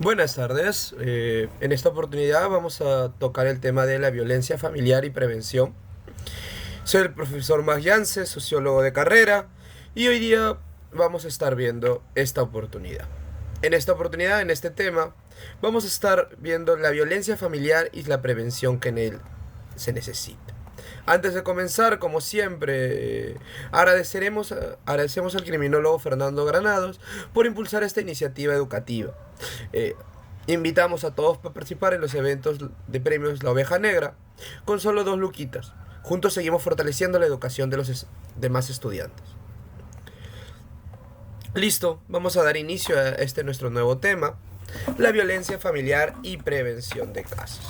Buenas tardes. En esta oportunidad vamos a tocar el tema de la violencia familiar y prevención. Soy el profesor Mag Yance, sociólogo de carrera, y hoy día vamos a estar viendo esta oportunidad. En esta oportunidad, en este tema, vamos a estar viendo la violencia familiar y la prevención que en él se necesita. Antes de comenzar, como siempre, agradecemos al criminólogo Fernando Granados por impulsar esta iniciativa educativa. Eh, Invitamos a todos a participar en los eventos de premios La Oveja Negra con solo 2 luquitas. Juntos seguimos fortaleciendo la educación de los demás estudiantes. Listo, vamos a dar inicio a este nuestro nuevo tema, la violencia familiar y prevención de casos.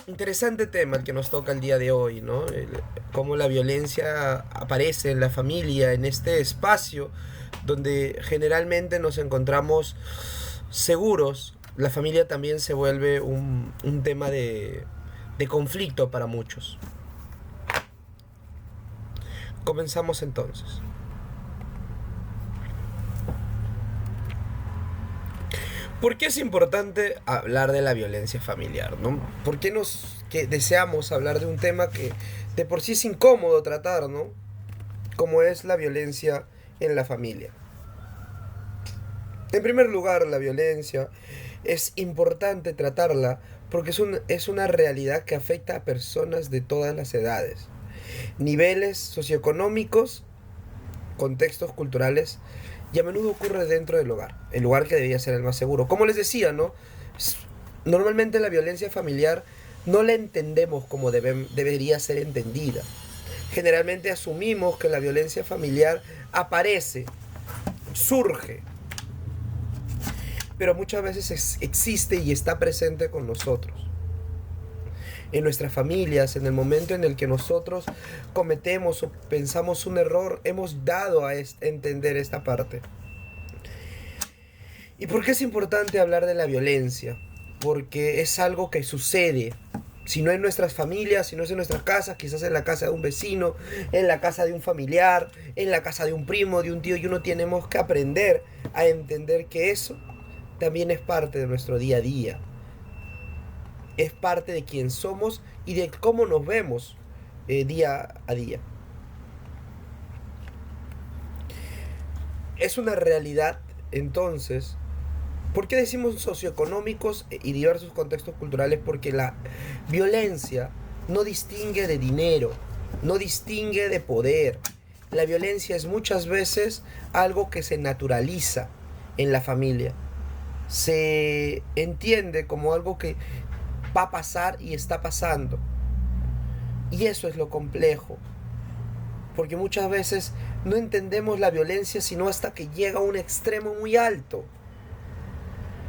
Interesante tema el que nos toca el día de hoy, ¿no? Cómo la violencia aparece en la familia, en este espacio donde generalmente nos encontramos seguros. La familia también se vuelve un tema de conflicto para muchos. Comenzamos entonces. ¿Por qué es importante hablar de la violencia familiar, no? ¿Por qué deseamos hablar de un tema que de por sí es incómodo tratar, ¿no? Como es la violencia en la familia. En primer lugar, la violencia es importante tratarla porque es una realidad que afecta a personas de todas las edades, niveles socioeconómicos, contextos culturales, y a menudo ocurre dentro del hogar, el lugar que debía ser el más seguro. Como les decía, ¿no? Normalmente la violencia familiar no la entendemos como debería ser entendida. Generalmente asumimos que la violencia familiar aparece, surge, pero muchas veces existe y está presente con nosotros. En nuestras familias, en el momento en el que nosotros cometemos o pensamos un error, hemos dado a entender esta parte. ¿Y por qué es importante hablar de la violencia? Porque es algo que sucede. Si no en nuestras familias, si no es en nuestras casas, quizás en la casa de un vecino, en la casa de un familiar, en la casa de un primo, de un tío, y uno tenemos que aprender a entender que eso también es parte de nuestro día a día. Es parte de quién somos y de cómo nos vemos día a día. Es una realidad, entonces. ¿Por qué decimos socioeconómicos y diversos contextos culturales? Porque la violencia no distingue de dinero, no distingue de poder. La violencia es muchas veces algo que se naturaliza en la familia. Se entiende como algo que va a pasar y está pasando. Y eso es lo complejo. Porque muchas veces no entendemos la violencia sino hasta que llega a un extremo muy alto.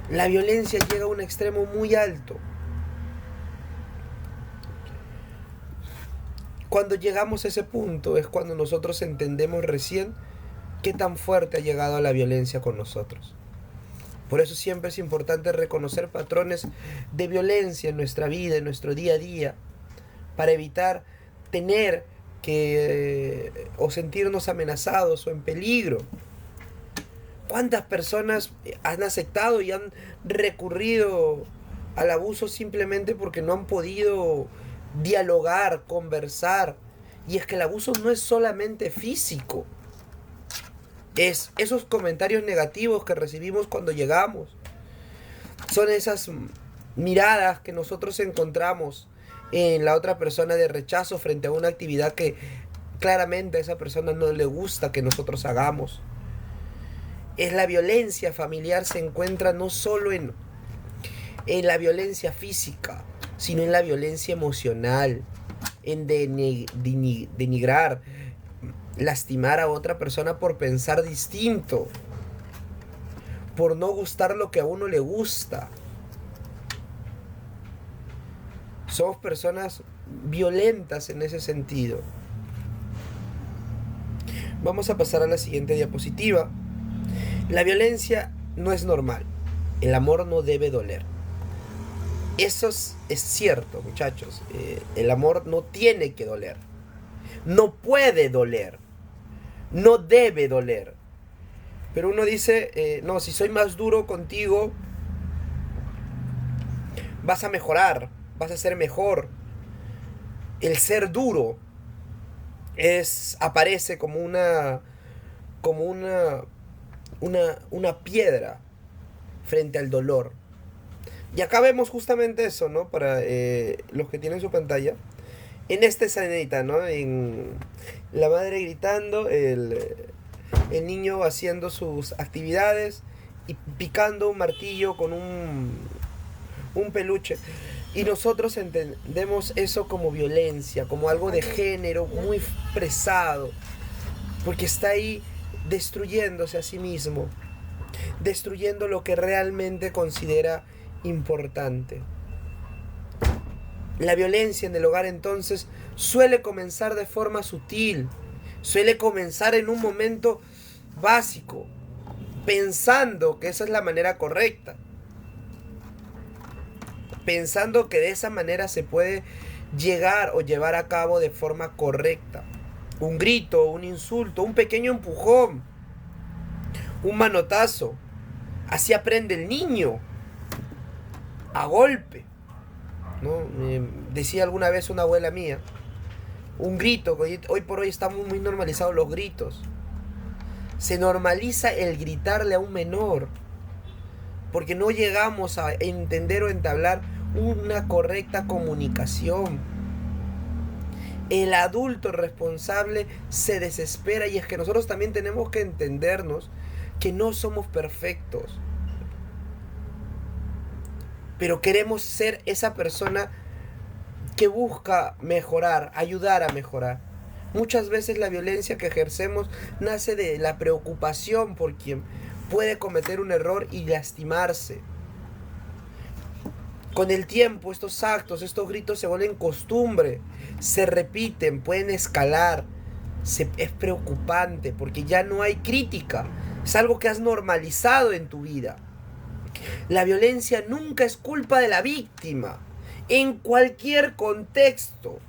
La violencia llega a un extremo muy alto. Cuando llegamos a ese punto es cuando nosotros entendemos recién qué tan fuerte ha llegado la violencia con nosotros. Por eso siempre es importante reconocer patrones de violencia en nuestra vida, en nuestro día a día, para evitar tener que o sentirnos amenazados o en peligro. ¿Cuántas personas han aceptado y han recurrido al abuso simplemente porque no han podido dialogar, conversar? Y es que el abuso no es solamente físico. Es esos comentarios negativos que recibimos cuando llegamos. Son esas miradas que nosotros encontramos en la otra persona de rechazo frente a una actividad que claramente a esa persona no le gusta que nosotros hagamos. Es la violencia familiar, se encuentra no solo en la violencia física, sino en la violencia emocional, en denigrar, lastimar a otra persona por pensar distinto, por no gustar lo que a uno le gusta. Somos personas violentas en ese sentido. Vamos a pasar a la siguiente diapositiva. La violencia no es normal. El amor no debe doler. Eso es cierto, muchachos. El amor no tiene que doler. No puede doler. No debe doler. Pero uno dice, no, si soy más duro contigo, vas a mejorar, vas a ser mejor. El ser duro aparece como una piedra frente al dolor. Y acá vemos justamente eso, ¿no? Para los que tienen su pantalla. En esta escenita, ¿no? En la madre gritando, el niño haciendo sus actividades y picando un martillo con un peluche. Y nosotros entendemos eso como violencia, como algo de género muy expresado, porque está ahí destruyéndose a sí mismo, destruyendo lo que realmente considera importante. La violencia en el hogar entonces suele comenzar de forma sutil, suele comenzar en un momento básico, pensando que esa es la manera correcta, pensando que de esa manera se puede llegar o llevar a cabo de forma correcta. Un grito, un insulto, un pequeño empujón, un manotazo. Así aprende el niño, a golpe, ¿no? Decía alguna vez una abuela mía, un grito, hoy por hoy están muy normalizados los gritos. Se normaliza el gritarle a un menor, porque no llegamos a entender o entablar una correcta comunicación. El adulto responsable se desespera, y es que nosotros también tenemos que entendernos que no somos perfectos, pero queremos ser esa persona que busca mejorar, ayudar a mejorar. Muchas veces la violencia que ejercemos nace de la preocupación por quien puede cometer un error y lastimarse. Con el tiempo estos actos, estos gritos se vuelven costumbre, se repiten, pueden escalar. Es preocupante porque ya no hay crítica, es algo que has normalizado en tu vida. La violencia nunca es culpa de la víctima, en cualquier contexto.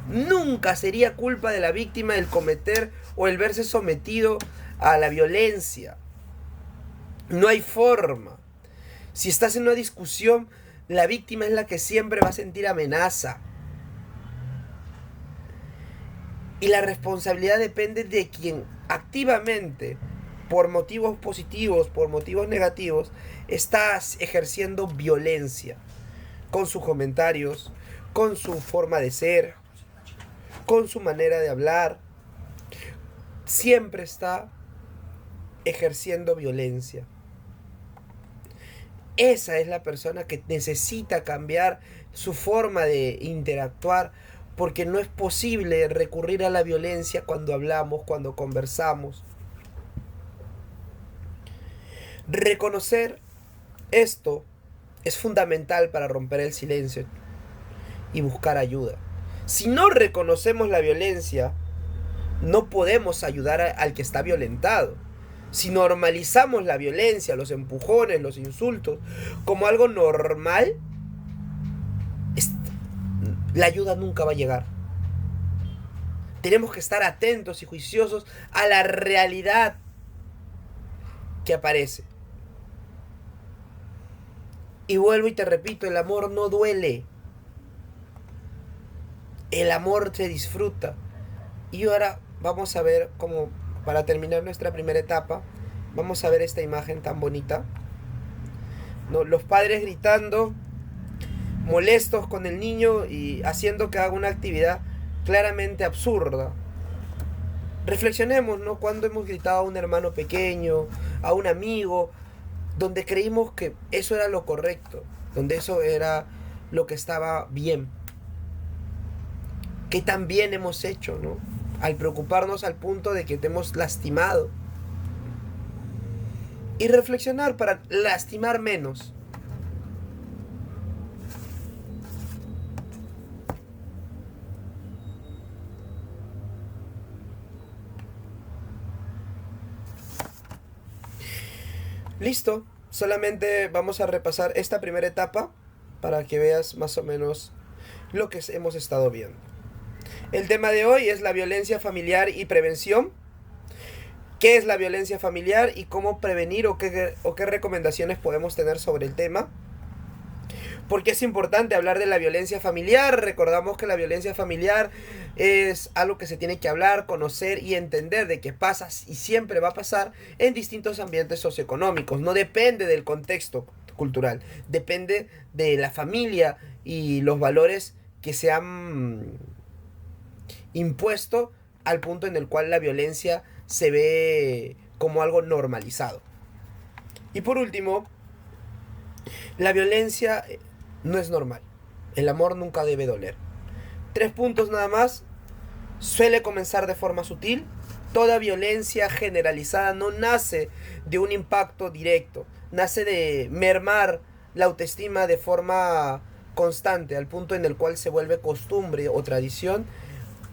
Nunca sería culpa de la víctima el cometer o el verse sometido a la violencia. No hay forma. Si estás en una discusión, la víctima es la que siempre va a sentir amenaza. Y la responsabilidad depende de quien activamente, por motivos positivos, por motivos negativos, está ejerciendo violencia. Con sus comentarios, con su forma de ser, con su manera de hablar. Siempre está ejerciendo violencia. Esa es la persona que necesita cambiar su forma de interactuar, porque no es posible recurrir a la violencia cuando hablamos, cuando conversamos. Reconocer esto es fundamental para romper el silencio y buscar ayuda. Si no reconocemos la violencia, no podemos ayudar al que está violentado. Si normalizamos la violencia, los empujones, los insultos como algo normal, la ayuda nunca va a llegar. Tenemos que estar atentos y juiciosos a la realidad que aparece. Y vuelvo y te repito, el amor no duele. El amor se disfruta. Y ahora vamos a ver, como para terminar nuestra primera etapa, vamos a ver esta imagen tan bonita, ¿no? Los padres gritando, molestos con el niño y haciendo que haga una actividad claramente absurda. Reflexionemos, ¿no? Cuando hemos gritado a un hermano pequeño, a un amigo, donde creímos que eso era lo correcto, donde eso era lo que estaba bien. ¿Qué tan bien hemos hecho, no? Al preocuparnos al punto de que te hemos lastimado. Y reflexionar para lastimar menos. Listo, solamente vamos a repasar esta primera etapa para que veas más o menos lo que hemos estado viendo. El tema de hoy es la violencia familiar y prevención. ¿Qué es la violencia familiar y cómo prevenir o qué recomendaciones podemos tener sobre el tema? ¿Por qué es importante hablar de la violencia familiar? Recordamos que la violencia familiar es algo que se tiene que hablar, conocer y entender de que pasa y siempre va a pasar en distintos ambientes socioeconómicos. No depende del contexto cultural, depende de la familia y los valores que se han impuesto al punto en el cual la violencia se ve como algo normalizado. Y por último, la violencia no es normal. El amor nunca debe doler. 3 puntos nada más. Suele comenzar de forma sutil. Toda violencia generalizada no nace de un impacto directo. Nace de mermar la autoestima de forma constante, al punto en el cual se vuelve costumbre o tradición,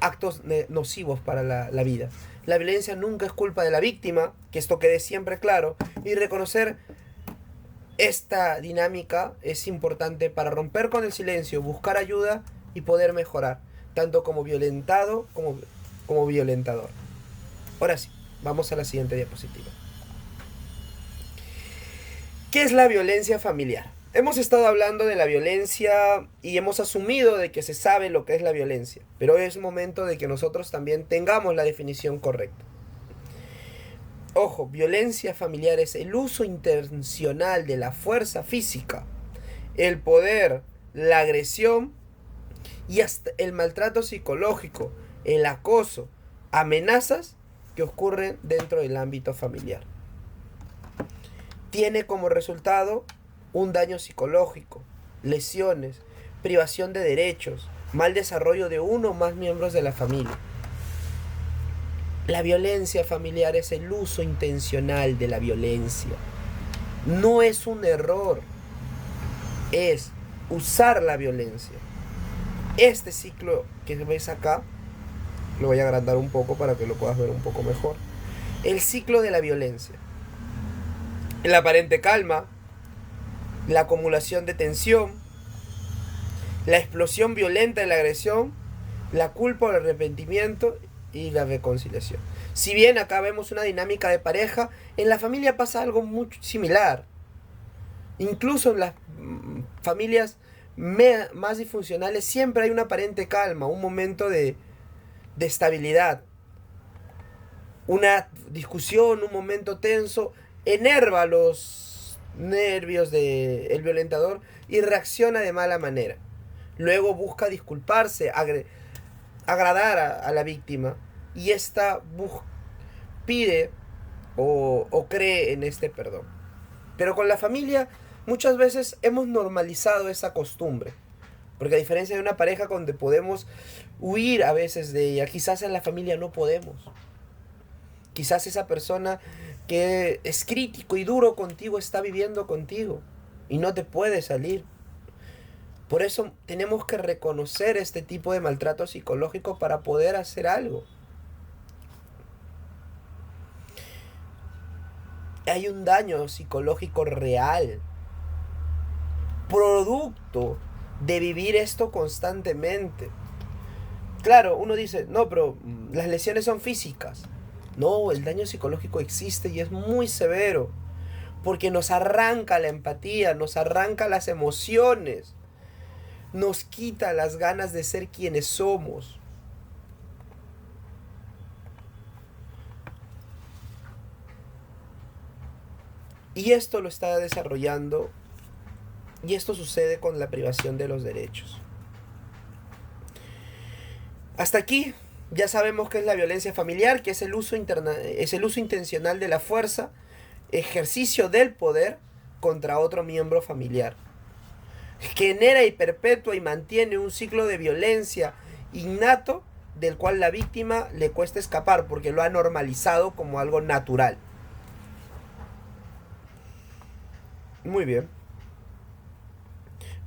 actos nocivos para la vida. La violencia nunca es culpa de la víctima, que esto quede siempre claro, y reconocer esta dinámica es importante para romper con el silencio, buscar ayuda y poder mejorar, tanto como violentado como violentador. Ahora sí, vamos a la siguiente diapositiva. ¿Qué es la violencia familiar? Hemos estado hablando de la violencia y hemos asumido de que se sabe lo que es la violencia, pero es momento de que nosotros también tengamos la definición correcta. Ojo, violencia familiar es el uso intencional de la fuerza física, el poder, la agresión y hasta el maltrato psicológico, el acoso, amenazas que ocurren dentro del ámbito familiar. Tiene como resultado un daño psicológico, lesiones, privación de derechos, mal desarrollo de uno o más miembros de la familia. La violencia familiar es el uso intencional de la violencia. No es un error, es usar la violencia. Este ciclo que ves acá, lo voy a agrandar un poco para que lo puedas ver un poco mejor. El ciclo de la violencia. La aparente calma, la acumulación de tensión, la explosión violenta de la agresión, la culpa o el arrepentimiento y la reconciliación. Si bien acá vemos una dinámica de pareja, en la familia pasa algo muy similar. Incluso en las familias más disfuncionales siempre hay una aparente calma, un momento de estabilidad. Una discusión, un momento tenso, enerva los nervios del violentador y reacciona de mala manera. Luego busca disculparse, agradar a la víctima, y esta pide o cree en este perdón. Pero con la familia muchas veces hemos normalizado esa costumbre, porque a diferencia de una pareja donde podemos huir a veces de ella, quizás en la familia no podemos. Quizás esa persona que es crítico y duro contigo está viviendo contigo y no te puede salir. Por eso tenemos que reconocer este tipo de maltrato psicológico para poder hacer algo. Hay un daño psicológico real, producto de vivir esto constantemente. Claro, uno dice, no, pero las lesiones son físicas. No, el daño psicológico existe y es muy severo, porque nos arranca la empatía, nos arranca las emociones, nos quita las ganas de ser quienes somos. Y esto lo está desarrollando, y esto sucede con la privación de los derechos. Hasta aquí ya sabemos qué es la violencia familiar, que es el uso intencional de la fuerza, ejercicio del poder contra otro miembro familiar. Genera y perpetúa y mantiene un ciclo de violencia innato del cual la víctima le cuesta escapar porque lo ha normalizado como algo natural. Muy bien.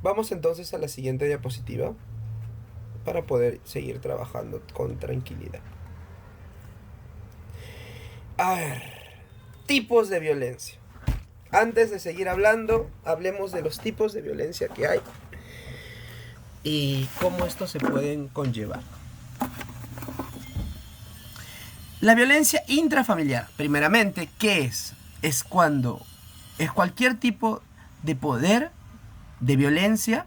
Vamos entonces a la siguiente diapositiva para poder seguir trabajando con tranquilidad. A ver, tipos de violencia. Antes de seguir hablando, hablemos de los tipos de violencia que hay y cómo estos se pueden conllevar. La violencia intrafamiliar, primeramente, ¿qué es? Es cualquier tipo de poder, de violencia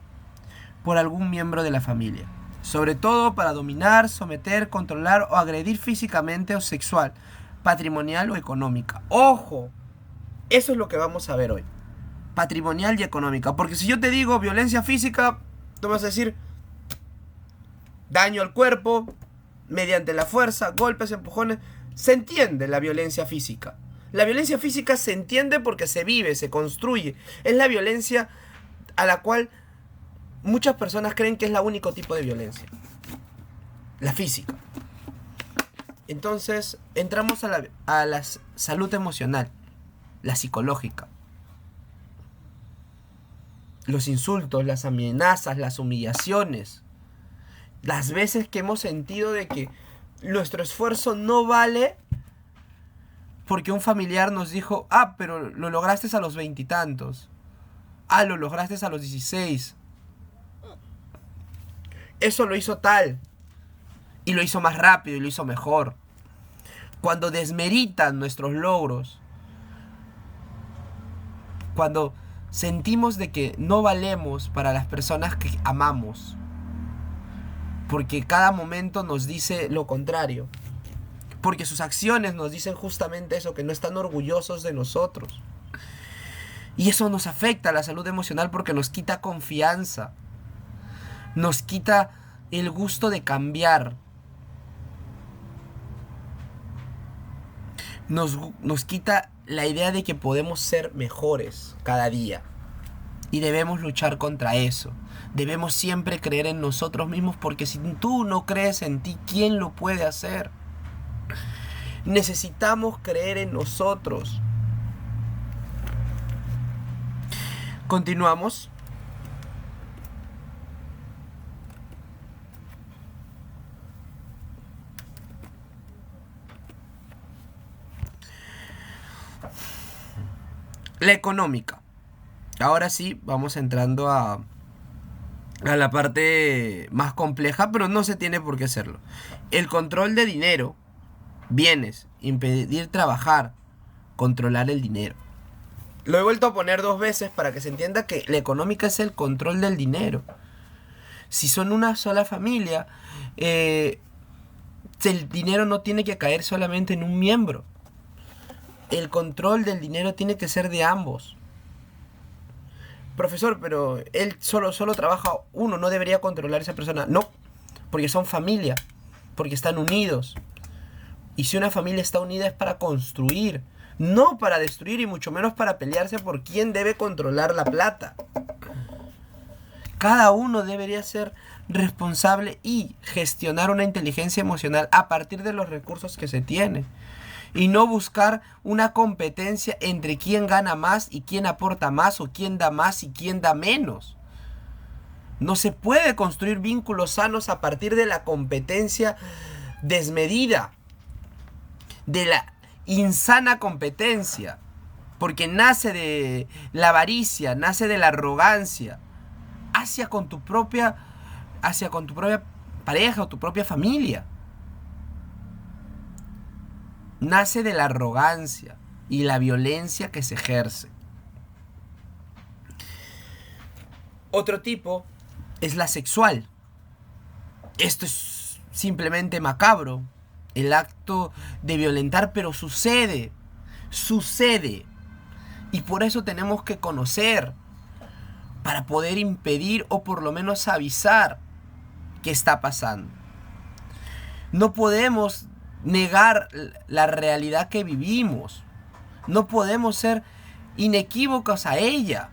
por algún miembro de la familia. Sobre todo para dominar, someter, controlar o agredir físicamente o sexual, patrimonial o económica. ¡Ojo! Eso es lo que vamos a ver hoy. Patrimonial y económica. Porque si yo te digo violencia física, tú vas a decir daño al cuerpo mediante la fuerza, golpes, empujones. Se entiende la violencia física. La violencia física se entiende porque se vive, se construye. Es la violencia a la cual muchas personas creen que es el único tipo de violencia. La física. Entonces, entramos a la salud emocional, la psicológica. Los insultos, las amenazas, las humillaciones. Las veces que hemos sentido de que nuestro esfuerzo no vale porque un familiar nos dijo, pero lo lograste a los 20 y tantos. Lo lograste a los 16. Eso lo hizo tal. Y lo hizo más rápido y lo hizo mejor. Cuando desmeritan nuestros logros. Cuando sentimos de que no valemos para las personas que amamos. Porque cada momento nos dice lo contrario. Porque sus acciones nos dicen justamente eso, que no están orgullosos de nosotros. Y eso nos afecta a la salud emocional porque nos quita confianza. Nos quita el gusto de cambiar. Nos quita la idea de que podemos ser mejores cada día. Y debemos luchar contra eso. Debemos siempre creer en nosotros mismos porque si tú no crees en ti, ¿quién lo puede hacer? Necesitamos creer en nosotros. Continuamos. La económica. Ahora sí, vamos entrando a la parte más compleja, pero no se tiene por qué hacerlo. El control de dinero, bienes, impedir trabajar, controlar el dinero. Lo he vuelto a poner 2 veces para que se entienda que la económica es el control del dinero. Si son una sola familia, el dinero no tiene que caer solamente en un miembro. El control del dinero tiene que ser de ambos. Profesor, pero él solo trabaja uno, ¿no debería controlar a esa persona? No, porque son familia, porque están unidos. Y si una familia está unida es para construir, no para destruir y mucho menos para pelearse por quién debe controlar la plata. Cada uno debería ser responsable y gestionar una inteligencia emocional a partir de los recursos que se tiene. Y no buscar una competencia entre quién gana más y quién aporta más o quién da más y quién da menos. No se puede construir vínculos sanos a partir de la competencia desmedida, de la insana competencia, porque nace de la avaricia, nace de la arrogancia, hacia con tu propia pareja o tu propia familia. Nace de la arrogancia y la violencia que se ejerce. Otro tipo es la sexual. Esto es simplemente macabro. El acto de violentar, pero sucede. Y por eso tenemos que conocer, para poder impedir o por lo menos avisar qué está pasando. No podemos negar la realidad que vivimos. No podemos ser inequívocos a ella.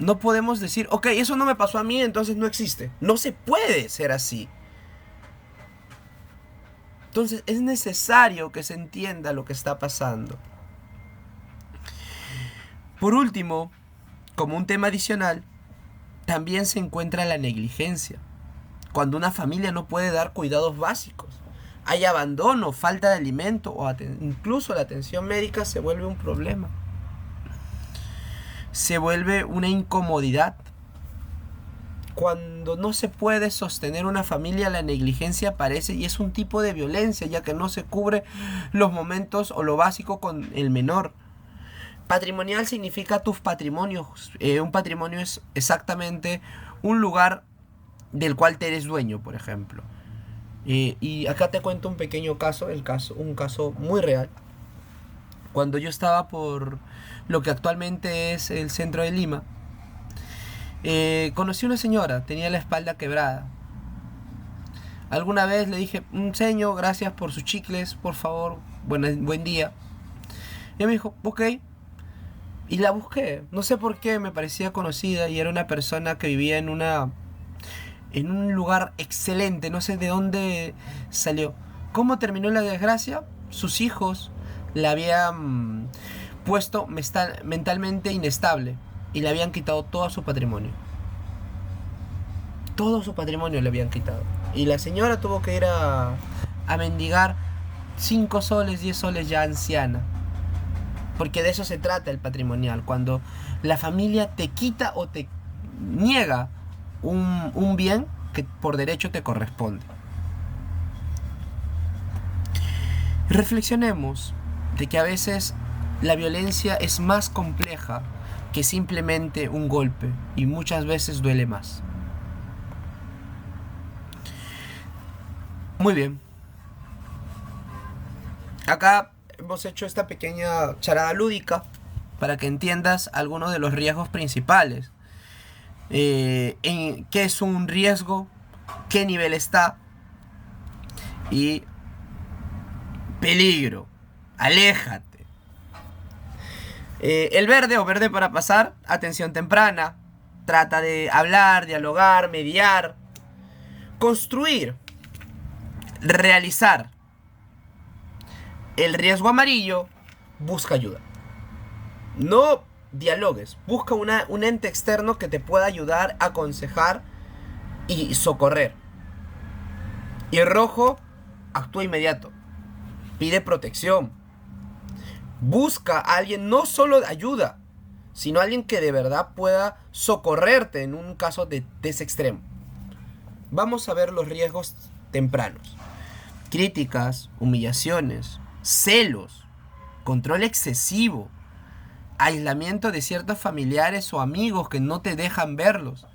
No podemos decir, ok, eso no me pasó a mí, entonces no existe. No se puede ser así. Entonces es necesario que se entienda lo que está pasando. Por último, como un tema adicional, también se encuentra la negligencia. Cuando una familia no puede dar cuidados básicos. Hay abandono, falta de alimento o incluso la atención médica se vuelve un problema. Se vuelve una incomodidad. Cuando no se puede sostener una familia, la negligencia aparece y es un tipo de violencia, ya que no se cubre los momentos o lo básico con el menor. Patrimonial significa tus patrimonios. Un patrimonio es exactamente un lugar del cual te eres dueño, por ejemplo. Y acá te cuento un pequeño caso, un caso muy real. Cuando yo estaba por lo que actualmente es el centro de Lima, conocí una señora, tenía la espalda quebrada. Alguna vez le dije, señor, gracias por sus chicles, por favor, buen día. Y ella me dijo, ok. Y la busqué, no sé por qué, me parecía conocida y era una persona que vivía en un lugar excelente, no sé de dónde salió. ¿Cómo terminó la desgracia? Sus hijos la habían puesto mentalmente inestable y le habían quitado todo su patrimonio. Todo su patrimonio le habían quitado. Y la señora tuvo que ir a mendigar 5 soles, 10 soles ya anciana. Porque de eso se trata el patrimonial. Cuando la familia te quita o te niega un bien que por derecho te corresponde. Reflexionemos de que a veces la violencia es más compleja que simplemente un golpe y muchas veces duele más. Muy bien. Acá hemos hecho esta pequeña charada lúdica para que entiendas algunos de los riesgos principales. ¿Qué es un riesgo? ¿Qué nivel está? Y peligro. Aléjate. El verde o verde para pasar, atención temprana. Trata de hablar, dialogar, mediar, construir, realizar. El riesgo amarillo, busca ayuda. No dialogues, busca un ente externo que te pueda ayudar, aconsejar y socorrer. Y el rojo, actúa inmediato. Pide protección. Busca a alguien, no solo ayuda, sino alguien que de verdad pueda socorrerte en un caso de ese extremo. Vamos a ver los riesgos tempranos. Críticas, humillaciones, celos, control excesivo, aislamiento de ciertos familiares o amigos que no te dejan verlos.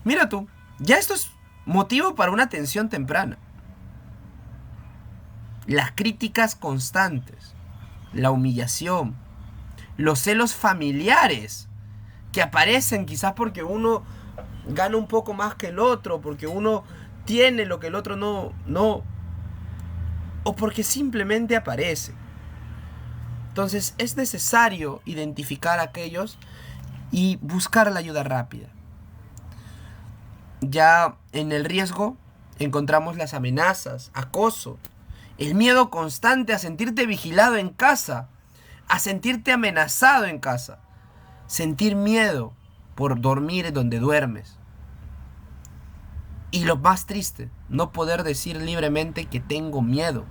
Mira tú, ya esto es motivo para una atención temprana. Las críticas constantes, la humillación, los celos familiares que aparecen quizás porque uno gana un poco más que el otro, porque uno tiene lo que el otro no, o porque simplemente aparece. Entonces es necesario identificar a aquellos y buscar la ayuda rápida. Ya en el riesgo encontramos las amenazas, acoso, el miedo constante a sentirte vigilado en casa, a sentirte amenazado en casa, sentir miedo por dormir donde duermes. Y lo más triste, no poder decir libremente que tengo miedo,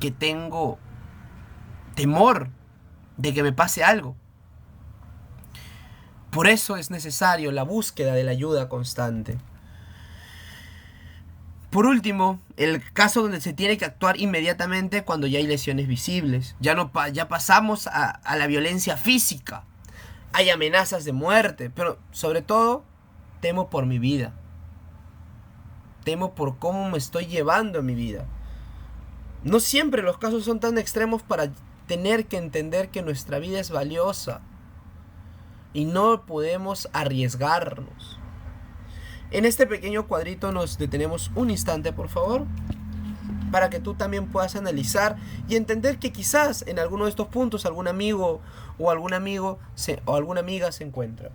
que tengo temor de que me pase algo. Por eso es necesario la búsqueda de la ayuda constante. Por último, el caso donde se tiene que actuar inmediatamente cuando ya hay lesiones visibles. Ya pasamos a la violencia física. Hay amenazas de muerte, pero sobre todo temo por mi vida. Temo por cómo me estoy llevando en mi vida. No siempre los casos son tan extremos para tener que entender que nuestra vida es valiosa y no podemos arriesgarnos. En este pequeño cuadrito nos detenemos un instante, por favor, para que tú también puedas analizar y entender que quizás en alguno de estos puntos algún amigo o alguna amiga se encuentra.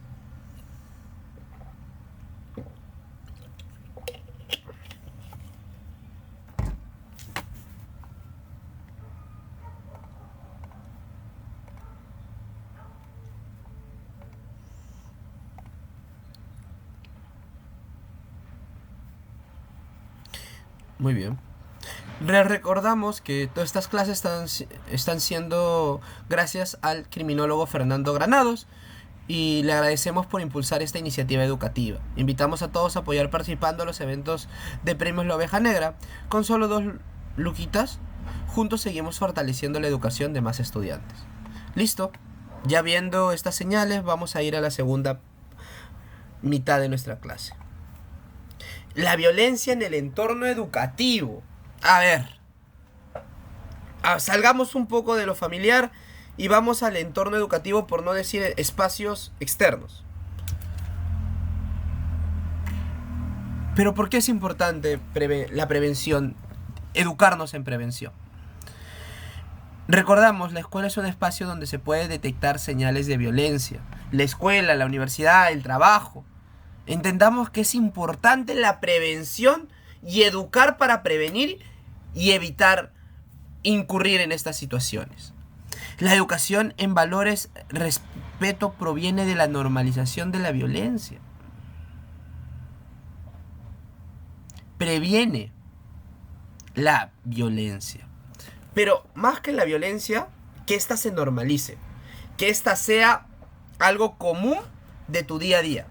Muy bien. Les recordamos que todas estas clases están siendo gracias al criminólogo Fernando Granados. y le agradecemos por impulsar esta iniciativa educativa. Invitamos a todos a apoyar participando a los eventos de Premios La Oveja Negra. Con solo 2 luquitas, juntos seguimos fortaleciendo la educación de más estudiantes. Listo, ya viendo estas señales, vamos a ir a la segunda mitad de nuestra clase. La violencia en el entorno educativo. A ver, salgamos un poco de lo familiar y vamos al entorno educativo, por no decir espacios externos. Pero ¿por qué es importante la prevención? Educarnos en prevención. Recordamos, la escuela es un espacio donde se puede detectar señales de violencia. La escuela, la universidad, el trabajo. Entendamos que es importante la prevención y educar para prevenir y evitar incurrir en estas situaciones. La educación en valores, respeto, proviene de la normalización de la violencia. Previene la violencia. Pero más que la violencia, que ésta se normalice. Que ésta sea algo común de tu día a día.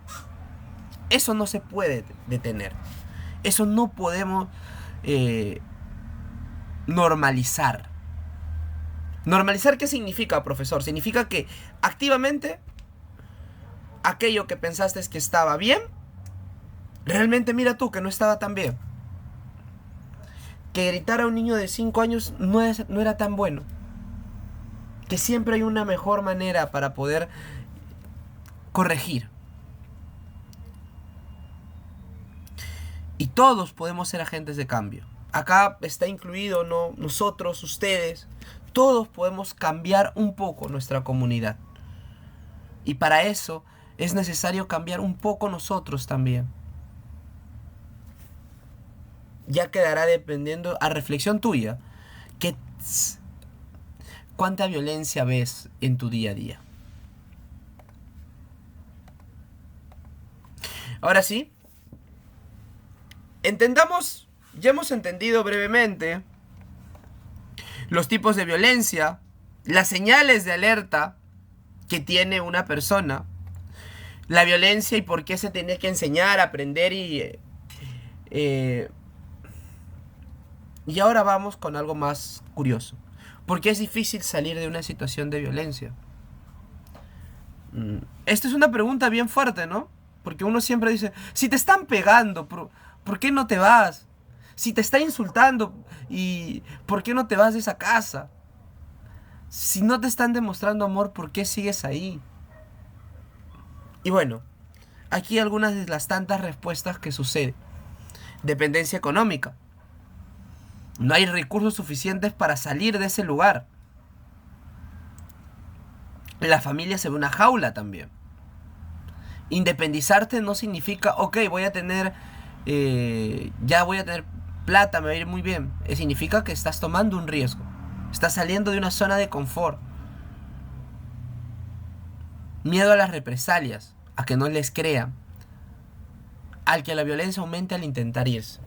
Eso no se puede detener. Eso no podemos normalizar. ¿Normalizar qué significa, profesor? Significa que activamente aquello que pensaste que estaba bien, realmente mira tú que no estaba tan bien. Que gritar a un niño de 5 años no era tan bueno. Que siempre hay una mejor manera para poder corregir. Y todos podemos ser agentes de cambio. Acá está incluido, ¿no?, nosotros, ustedes. Todos podemos cambiar un poco nuestra comunidad. Y para eso es necesario cambiar un poco nosotros también. Ya quedará dependiendo a reflexión tuya cuánta violencia ves en tu día a día. Ahora sí, entendamos, ya hemos entendido brevemente los tipos de violencia, las señales de alerta que tiene una persona, la violencia y por qué se tiene que enseñar, aprender y ahora vamos con algo más curioso. ¿Por qué es difícil salir de una situación de violencia? Esta es una pregunta bien fuerte, ¿no? Porque uno siempre dice, si te están pegando, ¿por qué no te vas? Si te está insultando, ¿y por qué no te vas de esa casa? Si no te están demostrando amor, ¿por qué sigues ahí? Y bueno, aquí algunas de las tantas respuestas que suceden. Dependencia económica. No hay recursos suficientes para salir de ese lugar. La familia se ve una jaula también. Independizarte no significa, ok, voy a tener plata, me va a ir muy bien. Significa que estás tomando un riesgo. Estás saliendo de una zona de confort. Miedo a las represalias, a que no les crean, al que la violencia aumente al intentar irse.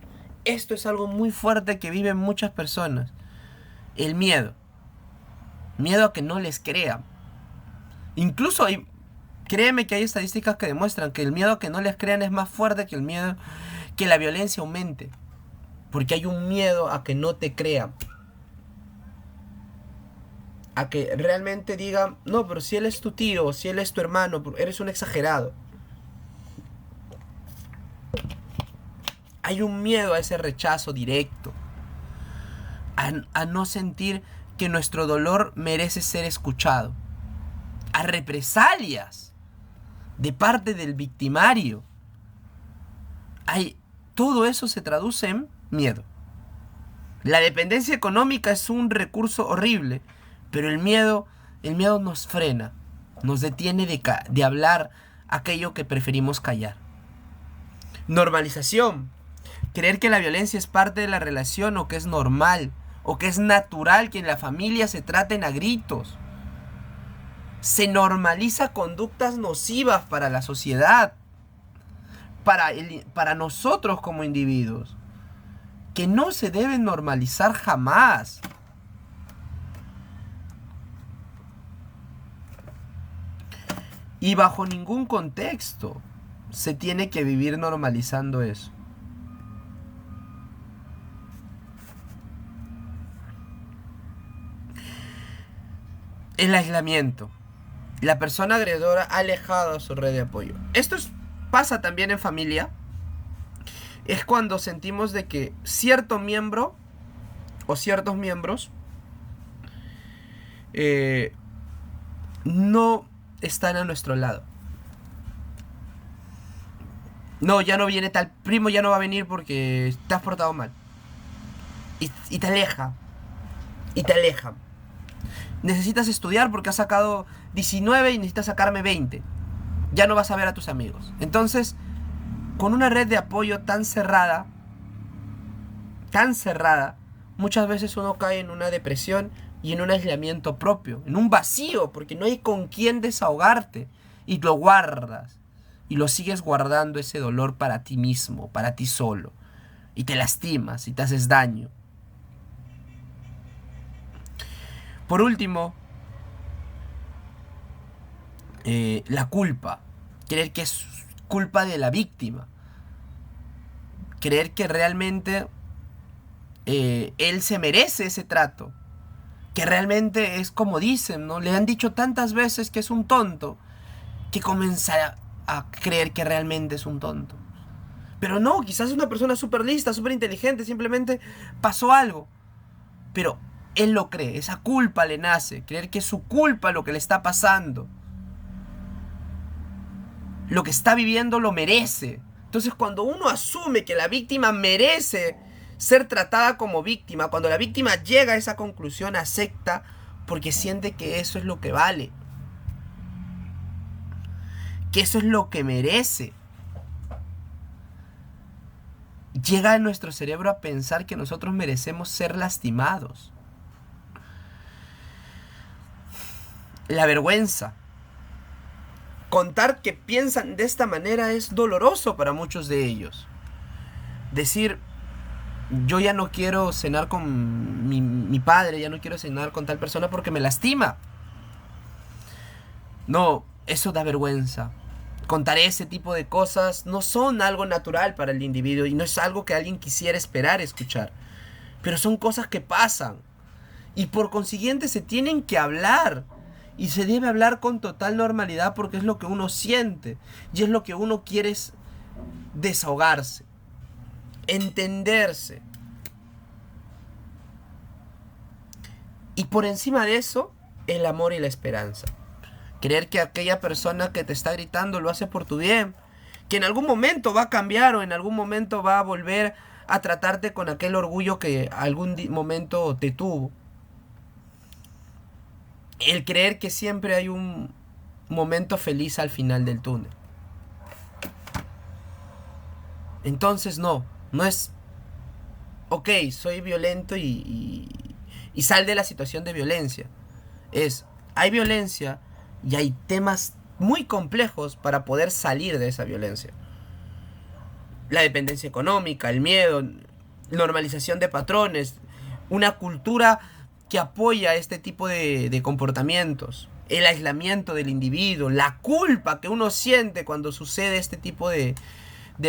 Esto es algo muy fuerte que viven muchas personas. El miedo. Miedo a que no les crean. Incluso créeme que hay estadísticas que demuestran que el miedo a que no les crean es más fuerte que el miedo que la violencia aumente. Porque hay un miedo a que no te crean. A que realmente digan, no, pero si él es tu tío, si él es tu hermano, eres un exagerado. Hay un miedo a ese rechazo directo. A no sentir que nuestro dolor merece ser escuchado. A represalias de parte del victimario. Todo eso se traduce en miedo. La dependencia económica es un recurso horrible, pero el miedo nos frena, nos detiene de hablar aquello que preferimos callar. Normalización. Creer que la violencia es parte de la relación o que es normal o que es natural que en la familia se traten a gritos. Se normaliza conductas nocivas para la sociedad, para nosotros como individuos, que no se deben normalizar jamás. Y bajo ningún contexto se tiene que vivir normalizando eso. El aislamiento. La persona agredora ha alejado a su red de apoyo. Pasa también en familia. Es cuando sentimos de que cierto miembro o ciertos miembros no están a nuestro lado. No, ya no viene tal primo, ya no va a venir porque te has portado mal. Y te aleja. Y te aleja. Necesitas estudiar porque has sacado 19 y necesitas sacarme 20. Ya no vas a ver a tus amigos. Entonces, con una red de apoyo tan cerrada, muchas veces uno cae en una depresión y en un aislamiento propio, en un vacío, porque no hay con quién desahogarte. Y lo guardas. Y lo sigues guardando ese dolor para ti mismo, para ti solo. Y te lastimas y te haces daño. Por último, la culpa. Creer que es culpa de la víctima. Creer que realmente él se merece ese trato. Que realmente es como dicen, ¿no? Le han dicho tantas veces que es un tonto, que comienza a creer que realmente es un tonto. Pero no, quizás es una persona súper lista, súper inteligente, simplemente pasó algo. Pero él lo cree, esa culpa le nace, creer que es su culpa lo que le está pasando. Lo que está viviendo lo merece. Entonces, cuando uno asume que la víctima merece ser tratada como víctima, cuando la víctima llega a esa conclusión, acepta porque siente que eso es lo que vale. Que eso es lo que merece. Llega a nuestro cerebro a pensar que nosotros merecemos ser lastimados. La vergüenza. Contar que piensan de esta manera es doloroso para muchos de ellos. Decir, yo ya no quiero cenar con mi padre, ya no quiero cenar con tal persona porque me lastima. No, eso da vergüenza. Contar ese tipo de cosas no son algo natural para el individuo y no es algo que alguien quisiera esperar escuchar. Pero son cosas que pasan y por consiguiente se tienen que hablar. Y se debe hablar con total normalidad porque es lo que uno siente y es lo que uno quiere, es desahogarse, entenderse. Y por encima de eso, el amor y la esperanza. Creer que aquella persona que te está gritando lo hace por tu bien, que en algún momento va a cambiar o en algún momento va a volver a tratarte con aquel orgullo que algún momento te tuvo. El creer que siempre hay un momento feliz al final del túnel. Entonces no es, ok, soy violento y sal de la situación de violencia. Hay violencia y hay temas muy complejos para poder salir de esa violencia. La dependencia económica, el miedo, normalización de patrones, una cultura que apoya este tipo de comportamientos, el aislamiento del individuo, la culpa que uno siente cuando sucede este tipo de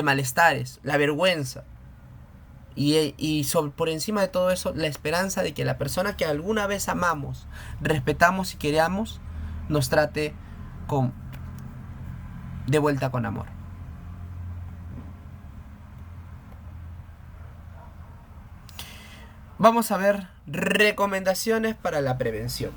malestares, la vergüenza y por encima de todo eso, la esperanza de que la persona que alguna vez amamos, respetamos y queramos, nos trate de vuelta con amor. Vamos a ver recomendaciones para la prevención.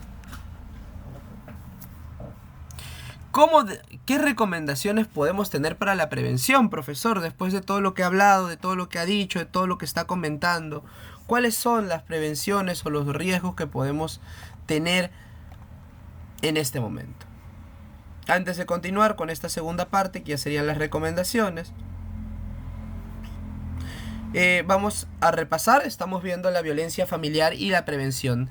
¿Qué recomendaciones podemos tener para la prevención, profesor? Después de todo lo que ha hablado, de todo lo que ha dicho, de todo lo que está comentando, ¿cuáles son las prevenciones o los riesgos que podemos tener en este momento? Antes de continuar con esta segunda parte, que ya serían las recomendaciones, vamos a repasar. Estamos viendo la violencia familiar y la prevención.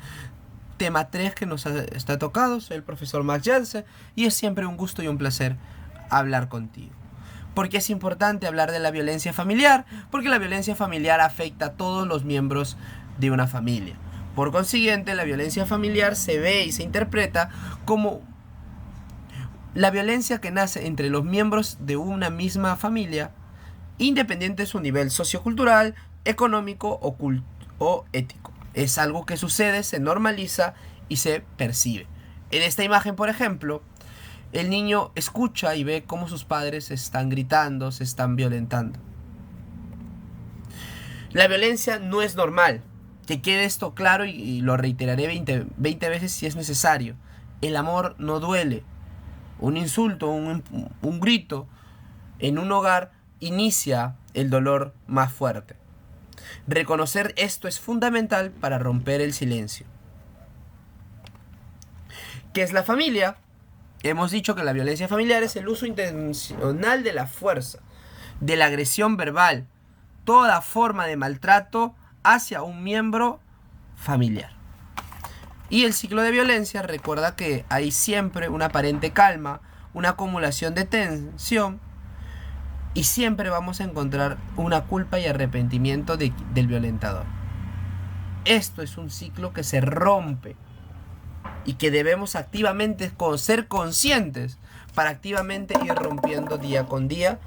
Tema 3 que nos está tocado. Soy el profesor Max Jansen y es siempre un gusto y un placer hablar contigo. ¿Por qué es importante hablar de la violencia familiar? Porque la violencia familiar afecta a todos los miembros de una familia. Por consiguiente, la violencia familiar se ve y se interpreta como La violencia que nace entre los miembros de una misma familia, independiente de su nivel sociocultural, económico o ético. Es algo que sucede, se normaliza y se percibe. En esta imagen, por ejemplo, el niño escucha y ve cómo sus padres se están gritando, se están violentando. La violencia no es normal. Que quede esto claro y lo reiteraré 20 veces si es necesario. El amor no duele. Un insulto, un grito en un hogar inicia el dolor más fuerte. Reconocer esto es fundamental para romper el silencio. ¿Qué es la familia? Hemos dicho que la violencia familiar es el uso intencional de la fuerza, de la agresión verbal, toda forma de maltrato hacia un miembro familiar. Y el ciclo de violencia recuerda que hay siempre una aparente calma, una acumulación de tensión, y siempre vamos a encontrar una culpa y arrepentimiento del violentador. Esto es un ciclo que se rompe y que debemos activamente ser conscientes para activamente ir rompiendo día con día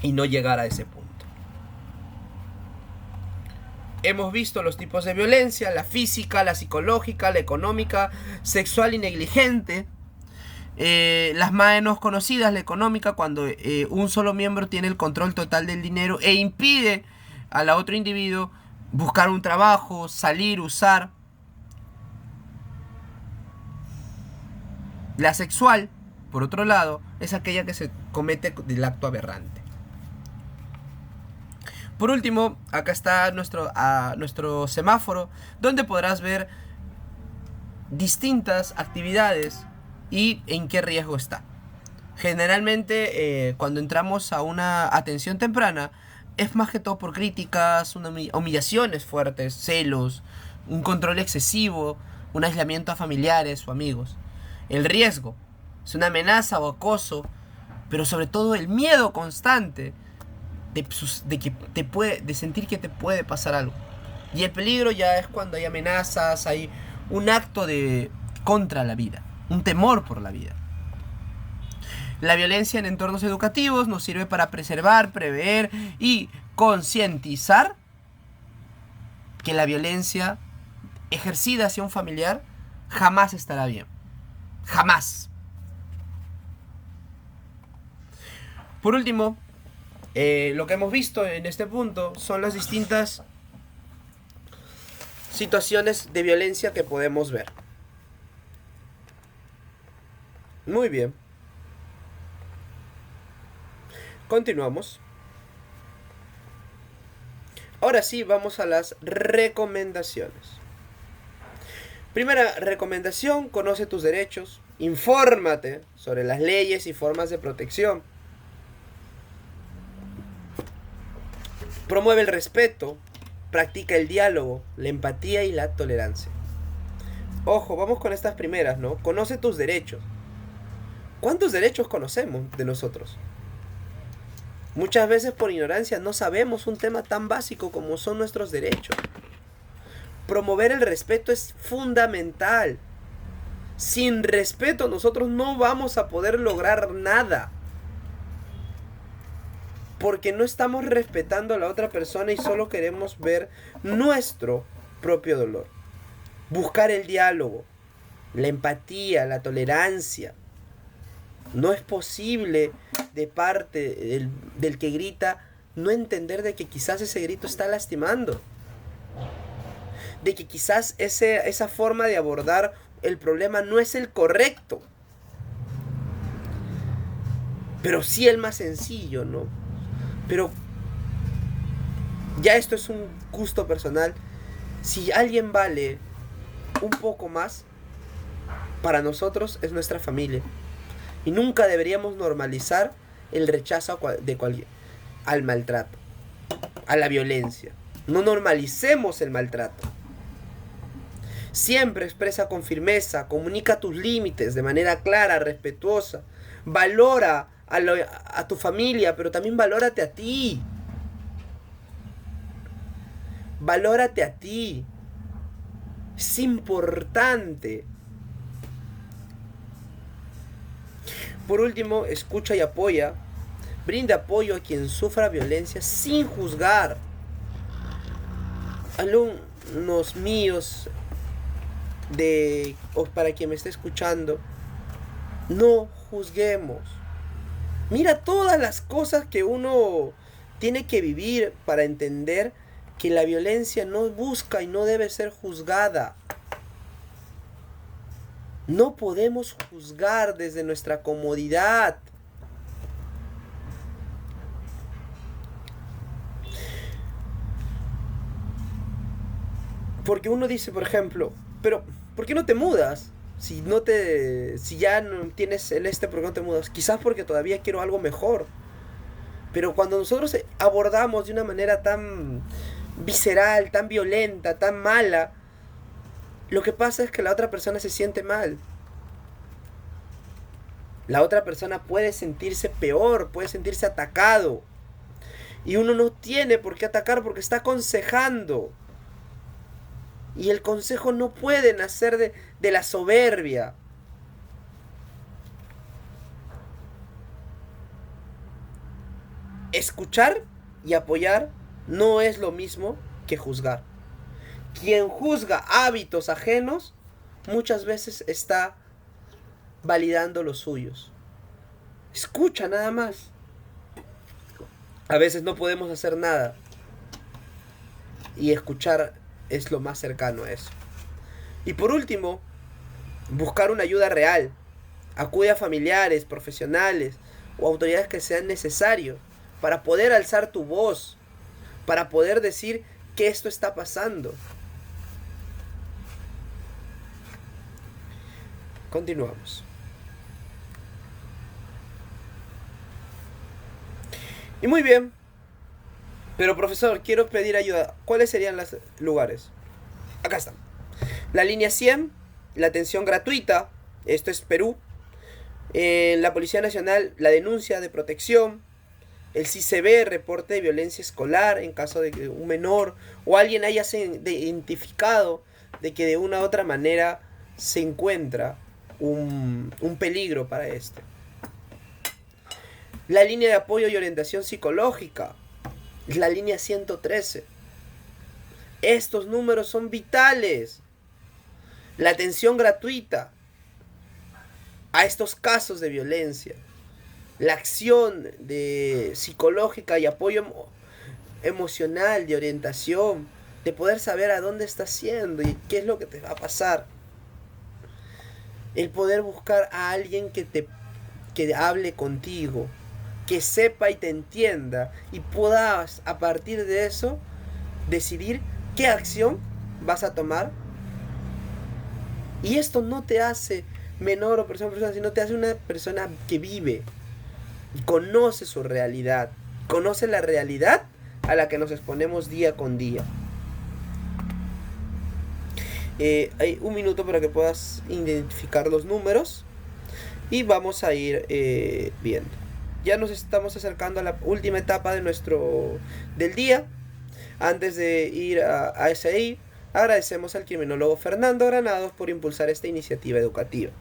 y no llegar a ese punto. Hemos visto los tipos de violencia: la física, la psicológica, la económica, sexual y negligente. Las menos conocidas, la económica, cuando un solo miembro tiene el control total del dinero e impide al otro individuo buscar un trabajo, salir, usar. La sexual, por otro lado, es aquella que se comete del acto aberrante. Por último, acá está nuestro semáforo, donde podrás ver distintas actividades y en qué riesgo está. Generalmente, cuando entramos a una atención temprana, es más que todo por críticas, humillaciones fuertes, celos, un control excesivo, un aislamiento a familiares o amigos. El riesgo es una amenaza o acoso, pero sobre todo el miedo constante de sentir que te puede pasar algo. Y el peligro ya es cuando hay amenazas, hay un acto contra la vida, un temor por la vida. La violencia en entornos educativos nos sirve para preservar, prever y concientizar que la violencia ejercida hacia un familiar jamás estará bien. Jamás. Por último, lo que hemos visto en este punto son las distintas situaciones de violencia que podemos ver. Muy bien. Continuamos. Ahora sí, vamos a las recomendaciones. Primera recomendación: conoce tus derechos, infórmate sobre las leyes y formas de protección. Promueve el respeto, practica el diálogo, la empatía y la tolerancia. Ojo, vamos con estas primeras, ¿no? Conoce tus derechos. ¿Cuántos derechos conocemos de nosotros? Muchas veces por ignorancia no sabemos un tema tan básico como son nuestros derechos. Promover el respeto es fundamental. Sin respeto nosotros no vamos a poder lograr nada. Porque no estamos respetando a la otra persona y solo queremos ver nuestro propio dolor. Buscar el diálogo, la empatía, la tolerancia. No es posible de parte del que grita no entender de que quizás ese grito está lastimando. De que quizás esa forma de abordar el problema no es el correcto. Pero sí el más sencillo, ¿no? Pero ya esto es un gusto personal. Si alguien vale un poco más, para nosotros es nuestra familia. Y nunca deberíamos normalizar el rechazo al maltrato, a la violencia. No normalicemos el maltrato. Siempre expresa con firmeza, comunica tus límites de manera clara, respetuosa. Valora a tu familia, pero también valórate a ti. Valórate a ti. Es importante Por último, escucha y apoya. Brinda apoyo a quien sufra violencia sin juzgar. Alumnos míos, o para quien me esté escuchando, no juzguemos. Mira todas las cosas que uno tiene que vivir para entender que la violencia no busca y no debe ser juzgada. No podemos juzgar desde nuestra comodidad. Porque uno dice, por ejemplo, pero ¿por qué no te mudas? Si ya no tienes ¿por qué no te mudas? Quizás porque todavía quiero algo mejor. Pero cuando nosotros abordamos de una manera tan visceral, tan violenta, tan mala, lo que pasa es que la otra persona se siente mal. La otra persona puede sentirse peor, puede sentirse atacado. Y uno no tiene por qué atacar porque está aconsejando. Y el consejo no puede nacer de la soberbia. Escuchar y apoyar no es lo mismo que juzgar. Quien juzga hábitos ajenos muchas veces está validando los suyos. Escucha nada más. A veces no podemos hacer nada. Y escuchar es lo más cercano a eso. Y por último, buscar una ayuda real. Acude a familiares, profesionales o autoridades que sean necesarios para poder alzar tu voz, para poder decir que esto está pasando. Continuamos. Y muy bien. Pero profesor, quiero pedir ayuda. ¿Cuáles serían los lugares? Acá están. La línea 100, la atención gratuita, esto es Perú. La Policía Nacional, la denuncia de protección. El CICB, reporte de violencia escolar en caso de que un menor o alguien haya identificado de que de una u otra manera se encuentra un peligro para este. La línea de apoyo y orientación psicológica, la línea 113. Estos números son vitales. La atención gratuita a estos casos de violencia. La acción de psicológica y apoyo emocional, de orientación, de poder saber a dónde estás yendo y qué es lo que te va a pasar. El poder buscar a alguien que hable contigo, que sepa y te entienda y puedas a partir de eso decidir qué acción vas a tomar. Y esto no te hace menor o persona, sino te hace una persona que vive, conoce su realidad, conoce la realidad a la que nos exponemos día con día. Hay un minuto para que puedas identificar los números y vamos a ir viendo. Ya nos estamos acercando a la última etapa del día. Antes de ir a SI, agradecemos al criminólogo Fernando Granados por impulsar esta iniciativa educativa.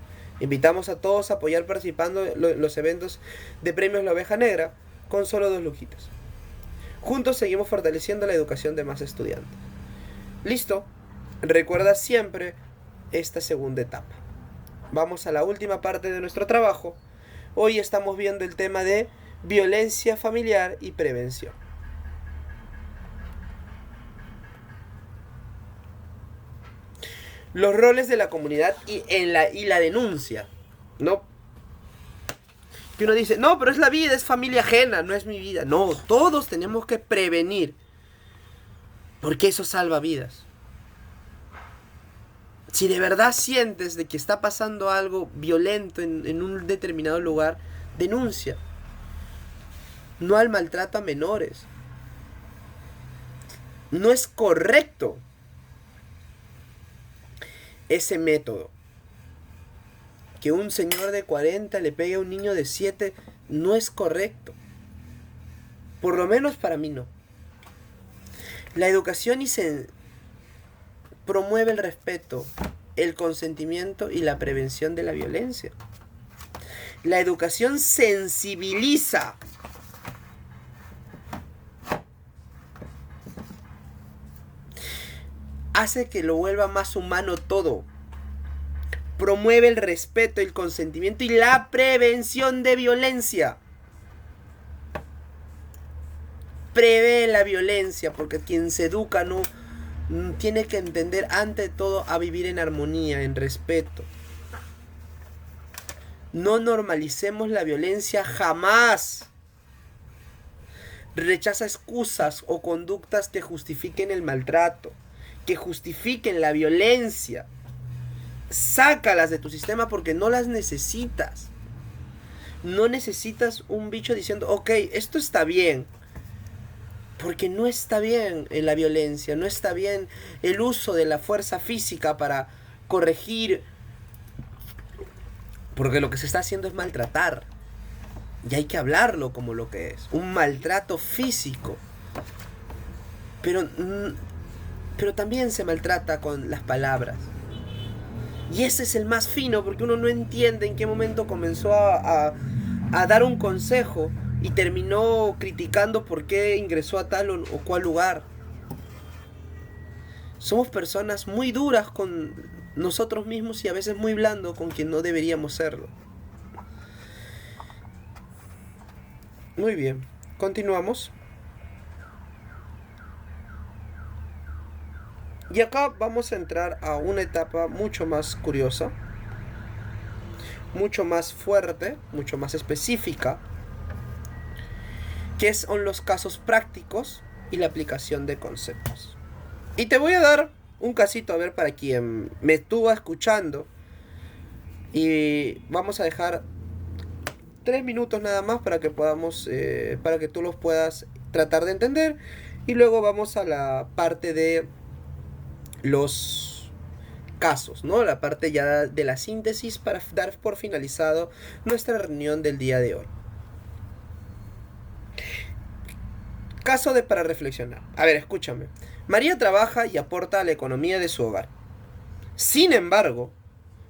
Invitamos a todos a apoyar participando en los eventos de Premios La Oveja Negra con solo 2 lujitas. Juntos seguimos fortaleciendo la educación de más estudiantes. Listo, recuerda siempre esta segunda etapa. Vamos a la última parte de nuestro trabajo. Hoy estamos viendo el tema de violencia familiar y prevención. Los roles de la comunidad y la denuncia, ¿no? Que uno dice, no, pero es la vida, es familia ajena, no es mi vida. No, todos tenemos que prevenir, porque eso salva vidas. Si de verdad sientes de que está pasando algo violento en un determinado lugar, denuncia. No al maltrato a menores. No es correcto ese método. Que un señor de 40 le pegue a un niño de 7 no es correcto. Por lo menos para mí no. La educación promueve el respeto, el consentimiento y la prevención de la violencia. La educación sensibiliza. Hace que lo vuelva más humano todo. Promueve el respeto, el consentimiento y la prevención de violencia. Prevé la violencia, porque quien se educa no tiene que entender ante todo a vivir en armonía, en respeto. No normalicemos la violencia jamás. Rechaza excusas o conductas que justifiquen el maltrato, que justifiquen la violencia. Sácalas de tu sistema porque no las necesitas. No necesitas un bicho diciendo, ok, esto está bien. Porque no está bien la violencia, no está bien el uso de la fuerza física para corregir. Porque lo que se está haciendo es maltratar. Y hay que hablarlo como lo que es. Un maltrato físico. Pero también se maltrata con las palabras. Y ese es el más fino, porque uno no entiende en qué momento comenzó a dar un consejo y terminó criticando por qué ingresó a tal o cual lugar. Somos personas muy duras con nosotros mismos y a veces muy blandos con quien no deberíamos serlo. Muy bien, continuamos. Y acá vamos a entrar a una etapa mucho más curiosa, mucho más fuerte, mucho más específica, que son los casos prácticos y la aplicación de conceptos. Y te voy a dar un casito, a ver, para quien me estuvo escuchando. Y vamos a dejar 3 minutos nada más para que podamos, para que tú los puedas tratar de entender. Y luego vamos a la parte de los casos, ¿no? La parte ya de la síntesis para dar por finalizado nuestra reunión del día de hoy. Caso para reflexionar. A ver, escúchame. María trabaja y aporta a la economía de su hogar. Sin embargo,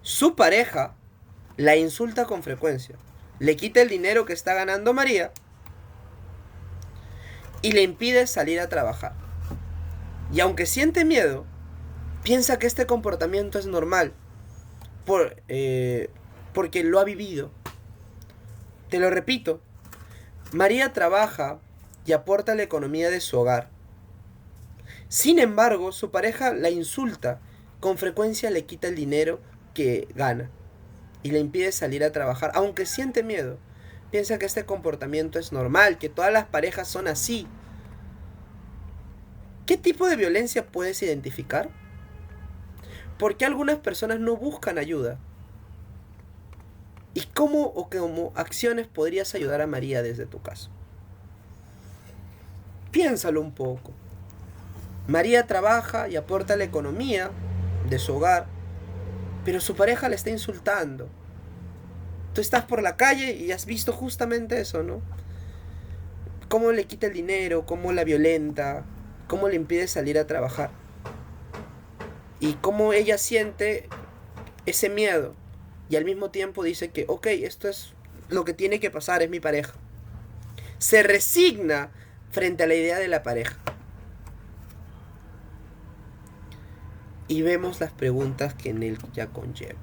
su pareja la insulta con frecuencia. Le quita el dinero que está ganando María y le impide salir a trabajar. Y aunque siente miedo, piensa que este comportamiento es normal porque lo ha vivido. Te lo repito, María trabaja y aporta a la economía de su hogar. Sin embargo, su pareja la insulta, con frecuencia le quita el dinero que gana y le impide salir a trabajar, aunque siente miedo. Piensa que este comportamiento es normal, que todas las parejas son así. ¿Qué tipo de violencia puedes identificar? ¿Por qué algunas personas no buscan ayuda? ¿Y cómo o cómo acciones podrías ayudar a María desde tu caso? Piénsalo un poco. María trabaja y aporta a la economía de su hogar, pero su pareja le está insultando. Tú estás por la calle y has visto justamente eso, ¿no? Cómo le quita el dinero, cómo la violenta, cómo le impide salir a trabajar. Y cómo ella siente ese miedo. Y al mismo tiempo dice que, ok, esto es lo que tiene que pasar, es mi pareja. Se resigna frente a la idea de la pareja. Y vemos las preguntas que en él ya conlleva.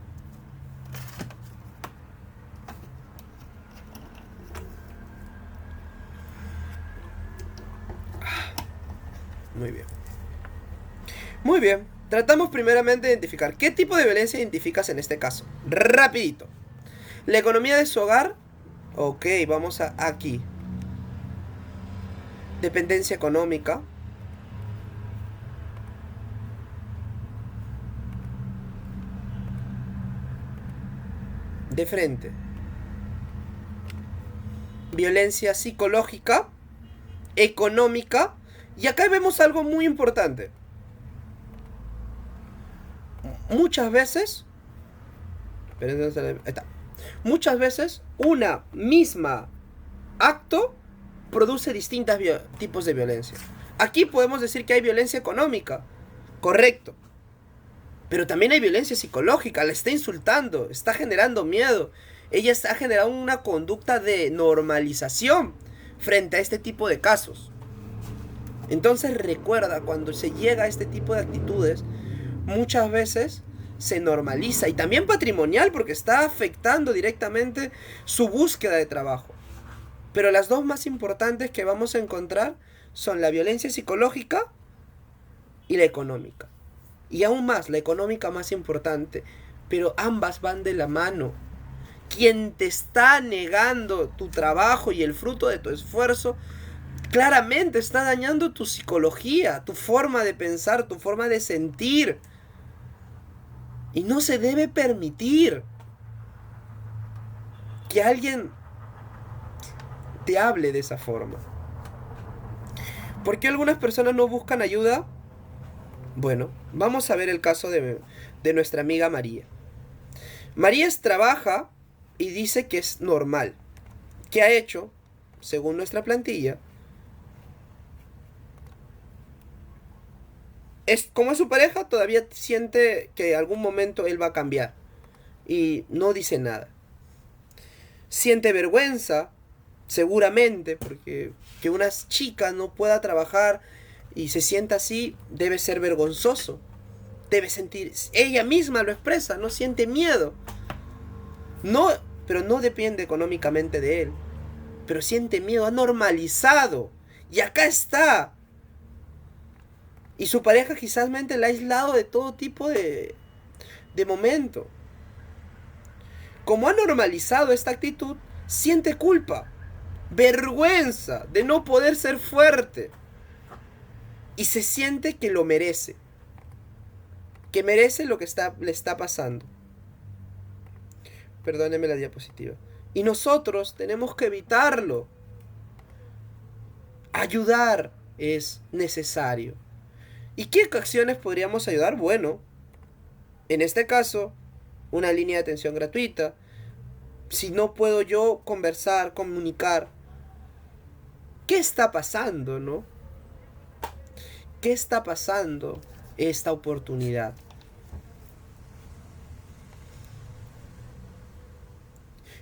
Muy bien. Muy bien. Tratamos primeramente de identificar qué tipo de violencia identificas en este caso. Rapidito. La economía de su hogar. Ok, vamos a aquí. Dependencia económica. De frente. Violencia psicológica, económica. Y acá vemos algo muy importante. Muchas veces, ahí está. Muchas veces una misma acto produce distintos tipos de violencia. Aquí podemos decir que hay violencia económica, correcto. Pero también hay violencia psicológica, la está insultando, está generando miedo. Ella ha generado una conducta de normalización frente a este tipo de casos. Entonces recuerda, cuando se llega a este tipo de actitudes, muchas veces se normaliza, y también patrimonial, porque está afectando directamente su búsqueda de trabajo. Pero las dos más importantes que vamos a encontrar son la violencia psicológica y la económica. Y aún más, la económica más importante, pero ambas van de la mano. Quien te está negando tu trabajo y el fruto de tu esfuerzo, claramente está dañando tu psicología, tu forma de pensar, tu forma de sentir. Y no se debe permitir que alguien te hable de esa forma. ¿Por qué algunas personas no buscan ayuda? Bueno, vamos a ver el caso de nuestra amiga María. María trabaja y dice que es normal. ¿Qué ha hecho? Según nuestra plantilla, como es su pareja, todavía siente que en algún momento él va a cambiar. Y no dice nada. Siente vergüenza, seguramente, porque que una chica no pueda trabajar y se sienta así, debe ser vergonzoso. Debe sentir, ella misma lo expresa, no siente miedo. No, pero no depende económicamente de él. Pero siente miedo, ha normalizado. Y acá está. Y su pareja quizás la ha aislado de todo tipo de momento. Como ha normalizado esta actitud, siente culpa, vergüenza de no poder ser fuerte. Y se siente que lo merece. Que merece lo que le está pasando. Perdóneme la diapositiva. Y nosotros tenemos que evitarlo. Ayudar es necesario. ¿Y qué acciones podríamos ayudar? Bueno, en este caso, una línea de atención gratuita. Si no puedo yo conversar, comunicar, ¿qué está pasando, no? ¿Qué está pasando esta oportunidad?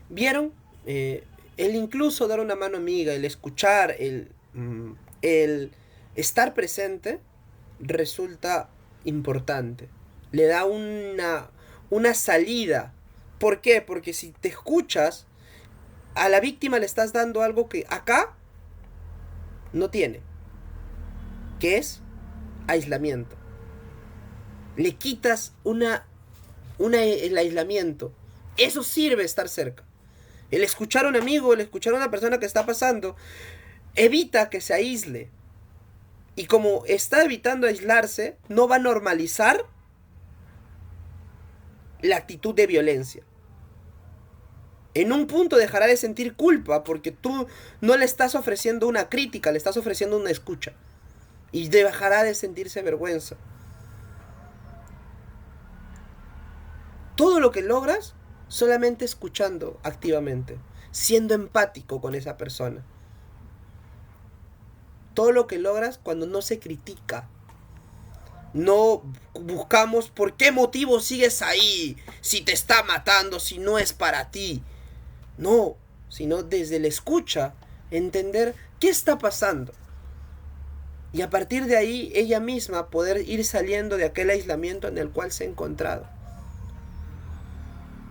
¿Vieron? El incluso dar una mano amiga, el escuchar, el estar presente, resulta importante. Le da una salida. ¿Por qué? Porque si te escuchas, a la víctima le estás dando algo que acá no tiene, que es aislamiento. Le quitas el aislamiento. Eso sirve estar cerca. El escuchar a un amigo, el escuchar a una persona que está pasando, evita que se aísle. Y como está evitando aislarse, no va a normalizar la actitud de violencia. En un punto dejará de sentir culpa porque tú no le estás ofreciendo una crítica, le estás ofreciendo una escucha. Y dejará de sentirse vergüenza. Todo lo que logras solamente escuchando activamente, siendo empático con esa persona. Todo lo que logras cuando no se critica. No buscamos por qué motivo sigues ahí, si te está matando, si no es para ti. No, sino desde la escucha, entender qué está pasando. Y a partir de ahí, ella misma poder ir saliendo de aquel aislamiento en el cual se ha encontrado.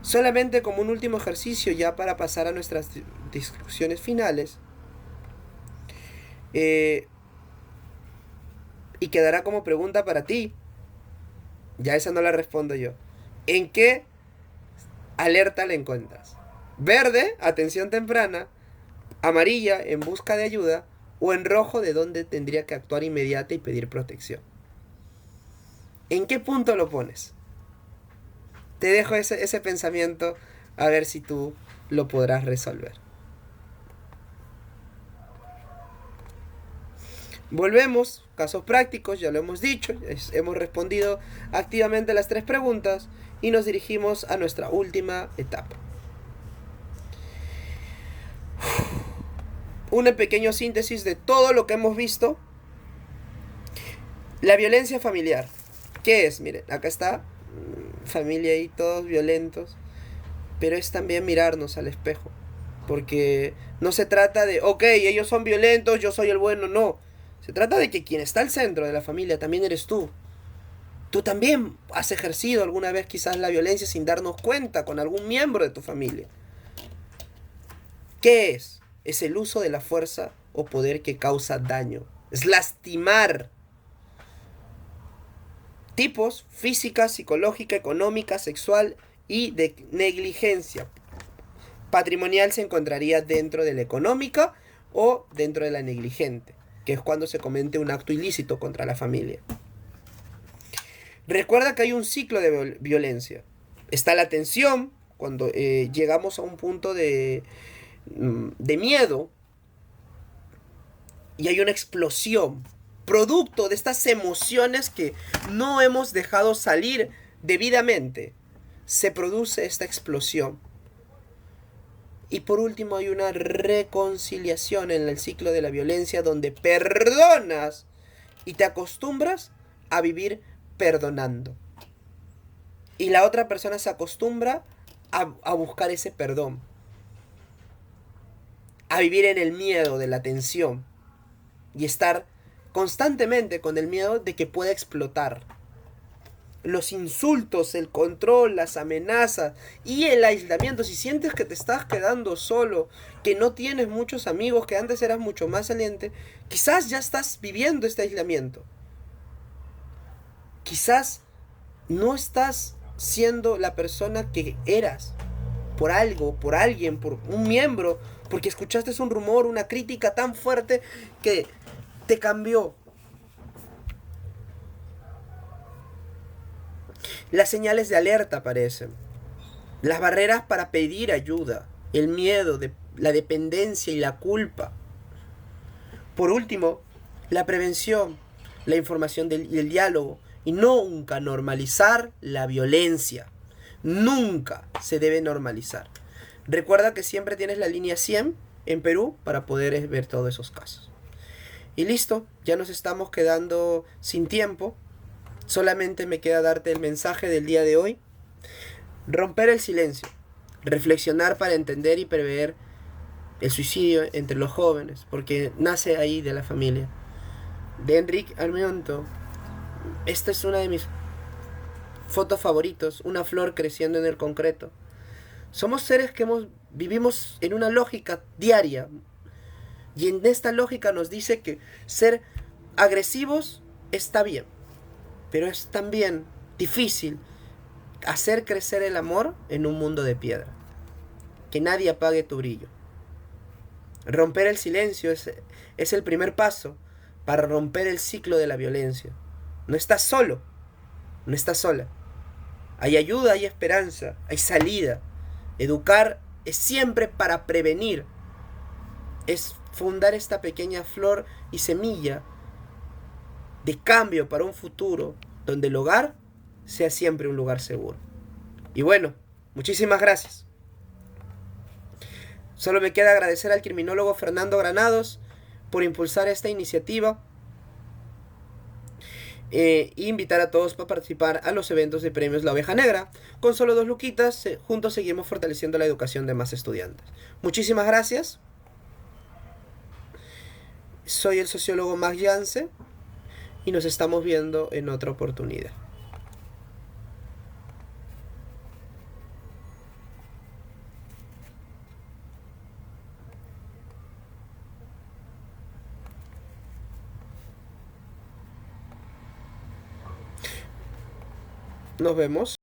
Solamente como un último ejercicio ya para pasar a nuestras discusiones finales. Y quedará como pregunta para ti. Ya esa no la respondo yo. ¿En qué alerta la encuentras? Verde, atención temprana. Amarilla, en busca de ayuda. O en rojo, de donde tendría que actuar inmediata y pedir protección. ¿En qué punto lo pones? Te dejo ese pensamiento, a ver si tú lo podrás resolver. Volvemos, casos prácticos, ya lo hemos dicho, hemos respondido activamente las 3 preguntas y nos dirigimos a nuestra última etapa. Una pequeña síntesis de todo lo que hemos visto. La violencia familiar. ¿Qué es? Miren, acá está, familia y todos violentos. pero es también mirarnos al espejo. Porque no se trata de, ok, ellos son violentos, yo soy el bueno, no. Se trata de que quien está al centro de la familia también eres tú. Tú también has ejercido alguna vez quizás la violencia sin darnos cuenta con algún miembro de tu familia. ¿Qué es? Es el uso de la fuerza o poder que causa daño. Es lastimar. Tipos: física, psicológica, económica, sexual y de negligencia. Patrimonial se encontraría dentro de la económica o dentro de la negligente, que es cuando se comete un acto ilícito contra la familia. Recuerda que hay un ciclo de violencia. Está la tensión, cuando llegamos a un punto de miedo, y hay una explosión, producto de estas emociones que no hemos dejado salir debidamente. Se produce esta explosión. Y por último hay una reconciliación en el ciclo de la violencia donde perdonas y te acostumbras a vivir perdonando. Y la otra persona se acostumbra a buscar ese perdón. A vivir en el miedo de la tensión. Y estar constantemente con el miedo de que pueda explotar. Los insultos, el control, las amenazas y el aislamiento. Si sientes que te estás quedando solo, que no tienes muchos amigos, que antes eras mucho más saliente, quizás ya estás viviendo este aislamiento. Quizás no estás siendo la persona que eras por algo, por alguien, por un miembro, porque escuchaste un rumor, una crítica tan fuerte que te cambió. Las señales de alerta aparecen. Las barreras para pedir ayuda. El miedo, la dependencia y la culpa. Por último, la prevención, la información y el diálogo. Y nunca normalizar la violencia. Nunca se debe normalizar. Recuerda que siempre tienes la línea 100 en Perú para poder ver todos esos casos. Y listo, ya nos estamos quedando sin tiempo. Solamente me queda darte el mensaje del día de hoy. Romper el silencio. Reflexionar para entender y prever el suicidio entre los jóvenes, porque nace ahí de la familia. De Enrique Armeonto. Esta es una de mis fotos favoritos, una flor creciendo en el concreto. Somos seres que vivimos en una lógica diaria. Y en esta lógica nos dice que ser agresivos está bien. Pero es también difícil hacer crecer el amor en un mundo de piedra. Que nadie apague tu brillo. Romper el silencio es el primer paso para romper el ciclo de la violencia. No estás solo, no estás sola. Hay ayuda, hay esperanza, hay salida. Educar es siempre para prevenir. Es fundar esta pequeña flor y semilla de cambio para un futuro donde el hogar sea siempre un lugar seguro. Y bueno, muchísimas gracias. Solo me queda agradecer al criminólogo Fernando Granados por impulsar esta iniciativa e invitar a todos para participar a los eventos de premios La Oveja Negra. Con solo 2 luquitas, juntos seguimos fortaleciendo la educación de más estudiantes. Muchísimas gracias. Soy el sociólogo Max Yance y nos estamos viendo en otra oportunidad. Nos vemos.